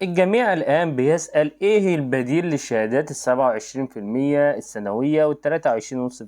الجميع الآن بيسأل إيه البديل للشهادات ال27% السنوية وال23.5%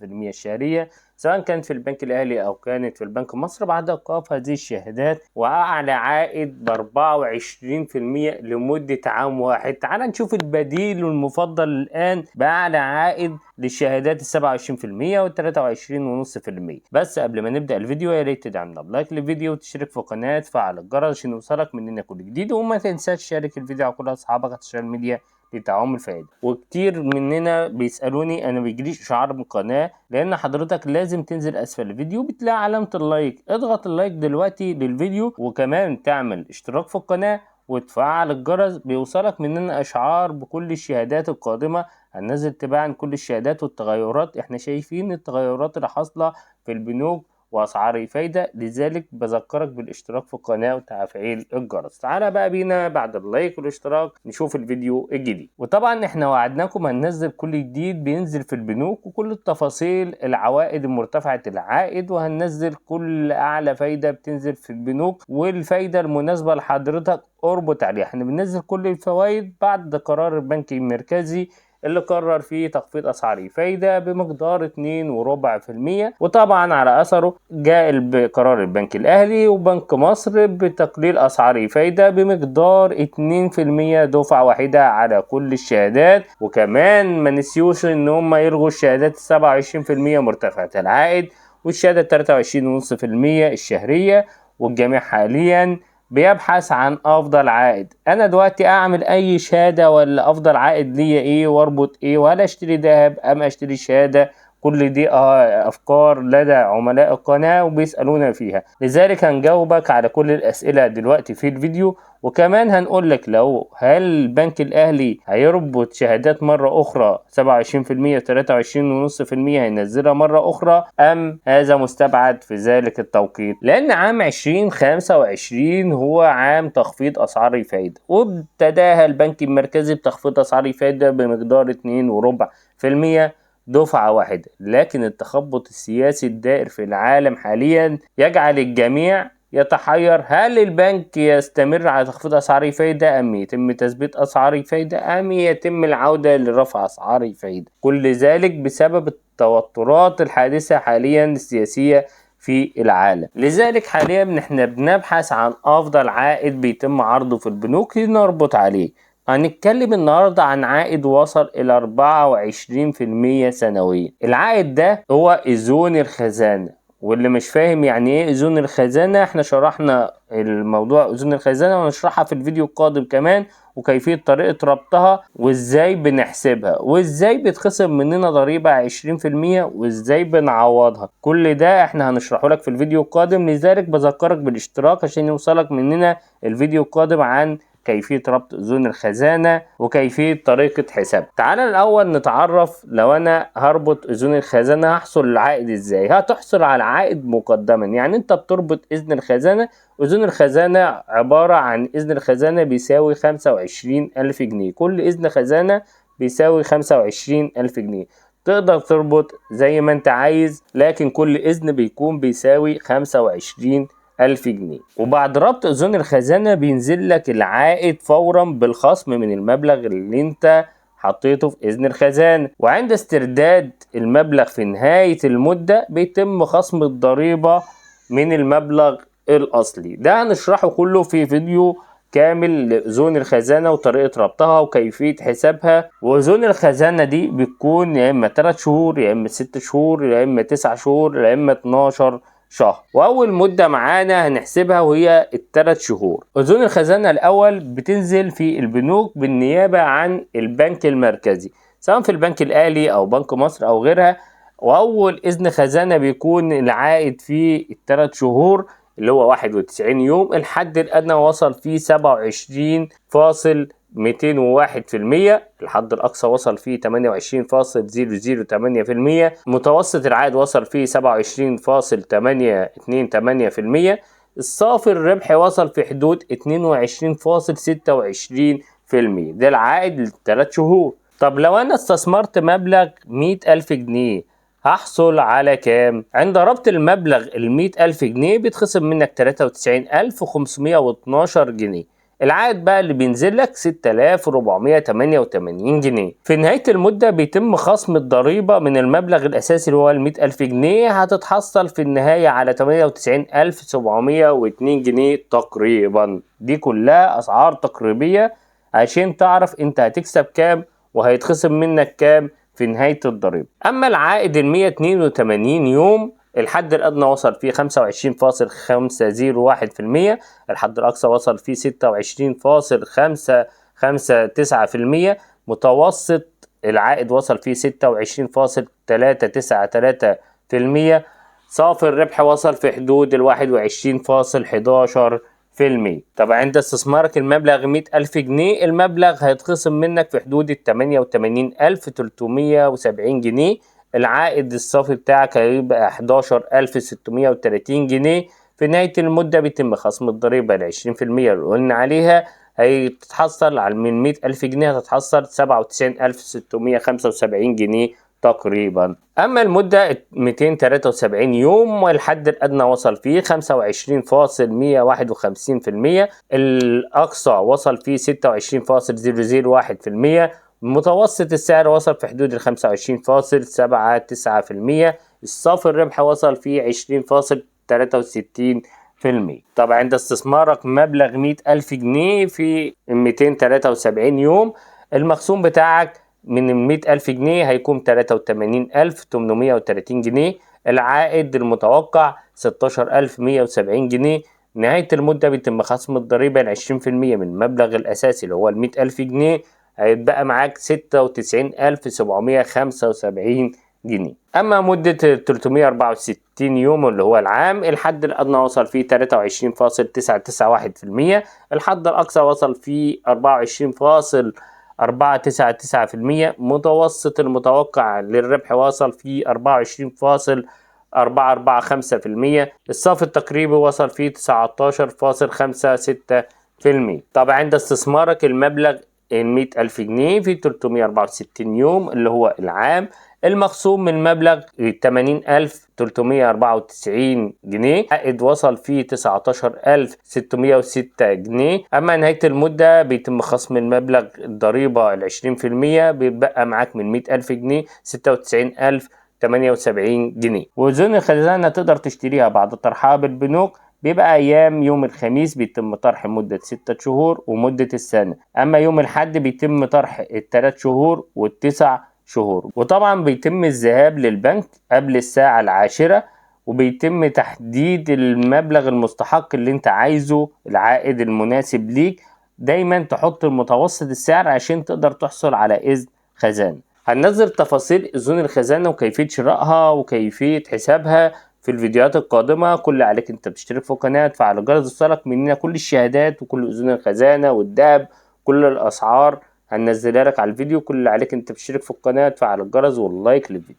الشهرية، سواء كانت في البنك الأهلي أو كانت في البنك مصر بعد إيقاف هذه الشهادات وأعلى عائد ب24% لمدة عام واحد. تعال نشوف البديل المفضل الآن بأعلى عائد للشهادات ال27% وال23.5%. بس قبل ما نبدأ الفيديو يا ريت تدعمنا بلايك للفيديو وتشترك في القناة وتفعل الجرس عشان يوصلك مننا كل جديد، وما تنساش تشارك الفيديو على كل أصحابك على السوشيال ميديا لتعم الفائدة. وكتير مننا بيسألوني أنا بيجيليش إشعار من القناة، لأن حضرتك لازم تنزل أسفل الفيديو بتلاقي علامة اللايك، اضغط اللايك دلوقتي للفيديو وكمان تعمل اشتراك في القناة وتفعل الجرس، بيوصلك مننا إشعار بكل الشهادات القادمة. هننزل تباعا كل الشهادات والتغيرات، احنا شايفين التغيرات اللي حاصلة في البنوك واسعار الفايدة، لذلك بذكرك بالاشتراك في القناة وتفعيل الجرس. تعالى بقى بينا بعد اللايك والاشتراك نشوف الفيديو الجديد. وطبعا احنا وعدناكم هننزل كل جديد بينزل في البنوك وكل التفاصيل العوائد المرتفعة العائد، وهننزل كل اعلى فايدة بتنزل في البنوك والفايدة المناسبة لحضرتك اربط عليها. احنا بننزل كل الفوائد بعد قرار البنك المركزي اللي قرر فيه تخفيض اسعار الفايدة بمقدار 2.25%، وطبعا على اثره جاء قرار البنك الاهلي وبنك مصر بتقليل اسعار الفايدة بمقدار 2% دفعة واحدة على كل الشهادات. وكمان ما نسيوش ان هم يلغوا الشهادات 27% مرتفعة العائد والشهادة 23.5% الشهرية، والجميع حاليا بيبحث عن افضل عائد. انا دلوقتي اعمل اي شهادة ولا افضل عائد ليا ايه واربط ايه، ولا اشتري ذهب ام اشتري شهادة؟ كل دي افكار لدى عملاء القناة وبيسألونا فيها، لذلك هنجاوبك على كل الاسئلة دلوقتي في الفيديو. وكمان هنقول لك لو هل البنك الاهلي هيربط شهادات مرة اخرى 27% 23.5% هينزلها مرة اخرى ام هذا مستبعد في ذلك التوقيت، لان عام 2025 هو عام تخفيض اسعار الفايدة، وابتداها البنك المركزي بتخفيض اسعار الفايدة بمقدار 2.25% دفعة واحدة. لكن التخبط السياسي الدائر في العالم حاليا يجعل الجميع يتحير، هل البنك يستمر على تخفيض أسعار الفايدة أم يتم تثبيت أسعار الفايدة أم يتم العودة لرفع أسعار الفايدة؟ كل ذلك بسبب التوترات الحادثة حاليا السياسية في العالم. لذلك حاليا احنا بنبحث عن أفضل عائد بيتم عرضه في البنوك نربط عليه. هنتكلم النهاردة عن عائد وصل إلى 24% سنويا. العائد ده هو إذون الخزانة، واللي مش فاهم يعني ايه إذون الخزانة احنا شرحنا الموضوع إذون الخزانة ونشرحها في الفيديو القادم كمان، وكيفية طريقة ربطها وازاي بنحسبها وازاي بتخصم مننا ضريبة 20% وازاي بنعوضها. كل ده احنا هنشرحه لك في الفيديو القادم، لذلك بذكرك بالاشتراك عشان يوصلك مننا الفيديو القادم عن كيفية ربط أذون الخزانة وكيفية طريقة حساب. تعالى الأول نتعرف لو أنا هربط أذون الخزانة هحصل العائد إزاي. هتحصل على عائد مقدما، يعني أنت بتربط إذن الخزانة. أذون الخزانة عبارة عن إذن الخزانة بيساوي 25,000 جنيه، كل إذن خزانة بيساوي 25,000 جنيه. تقدر تربط زي ما انت عايز، لكن كل إذن بيكون بيساوي 25,000 جنيه. وبعد ربط أذون الخزانة بينزل لك العائد فورا بالخصم من المبلغ اللي انت حطيته في إذن الخزانة، وعند استرداد المبلغ في نهاية المدة بيتم خصم الضريبة من المبلغ الأصلي. ده هنشرحه كله في فيديو كامل لأذون الخزانة وطريقة ربطها وكيفية حسابها. وأذون الخزانة دي بتكون يا إما 3 شهور يا إما 6 شهور يا إما 9 شهور يا إما 12 شهر، واول مدة معانا هنحسبها وهي ال3 شهور. اذون الخزانة الاول بتنزل في البنوك بالنيابة عن البنك المركزي، سواء في البنك الاهلي او بنك مصر او غيرها. واول اذن خزانة بيكون العائد في ال3 شهور اللي هو 91 يوم، الحد الادنى وصل فيه 27.201%، الحد الأقصى وصل فيه 28.008%، متوسط العائد وصل فيه 27.828%، الصافي الربح وصل في حدود 22.26%. ده العائد للثلاث شهور. طب لو أنا استثمرت مبلغ 100,000 جنيه هحصل على كام؟ عند ربط المبلغ 100,000 جنيه بيتخصم منك 93,512 جنيه. العائد بقى اللي بينزل لك 6488 جنيه. في نهاية المدة بيتم خصم الضريبة من المبلغ الأساسي اللي هو 100,000 جنيه، هتتحصل في النهاية على 98,702 جنيه تقريبا. دي كلها أسعار تقريبية عشان تعرف انت هتكسب كام وهيتخصم منك كام في نهاية الضريبة. أما العائد 182 يوم، الحد الأدنى وصل فيه 25.501%، الحد الأقصى وصل فيه 26.559%، متوسط العائد وصل فيه 26.393%، صافي الربح وصل في حدود 21.11%. طبعا عند استثمارك المبلغ 100,000 جنيه، المبلغ هيتخصم منك في حدود 88,370 جنيه، العائد الصافي بتاعك هيبقى 11,630 جنيه. في نهاية المدة بيتم خصم الضريبة 20% اللي قلنا عليها، هيتحصل على من 100,000 جنيه هتتحصل 97,675 جنيه تقريبا. أما المدة 273 يوم، والحد الأدنى وصل فيه 25.151%، الأقصى وصل فيه 26.001%، متوسط السعر وصل في حدود 25.79%، الصافي الربح وصل فيه 20.63%. طبعا عند استثمارك مبلغ 100,000 جنيه في 273 يوم، المخصوم بتاعك من 100,000 جنيه هيكون 83,830 جنيه، العائد المتوقع 16,170 جنيه. نهاية المدة بيتم خصم الضريبة 20% من المبلغ الأساسي اللي هو 100,000 جنيه، هيتبقى معاك 96,775 جنيه. أما مدة 364 يوم اللي هو العام، الحد الأدنى وصل فيه 23.991%، الحد الأقصى وصل فيه 24.499%، متوسط المتوقع للربح وصل فيه 24.445%، الصافي التقريبي وصل فيه 19.56%. طبعا عند استثمارك المبلغ 100,000 جنيه في 364 يوم اللي هو العام، المخصوم من مبلغ 80,394 جنيه، عائد وصل فيه 19,606 جنيه. أما نهاية المدة بيتم خصم المبلغ الضريبة 20%، بيتبقى معاك من 100,000 جنيه 96,078 جنيه. وزون الخزانة تقدر تشتريها بعد طرحها بالبنوك، بيبقى أيام يوم الخميس بيتم طرح مدة 6 شهور ومدة السنة، أما يوم الحد بيتم طرح 3 شهور و9 شهور. وطبعا بيتم الذهاب للبنك قبل الساعة 10، وبيتم تحديد المبلغ المستحق اللي انت عايزه، العائد المناسب ليك. دايما تحط المتوسط السعر عشان تقدر تحصل على إذن خزانة. هننزل تفاصيل أذون الخزانة وكيفية شرائها وكيفية حسابها في الفيديوهات القادمة. كل اللي عليك انت بتشترك في القناة، تفعل جرس يوصلك مننا كل الشهادات وكل أذون الخزانة والدهب، كل الأسعار هننزلها لك على الفيديو. كل اللي عليك انت بتشترك في القناة، تفعل الجرس واللايك للفيديو.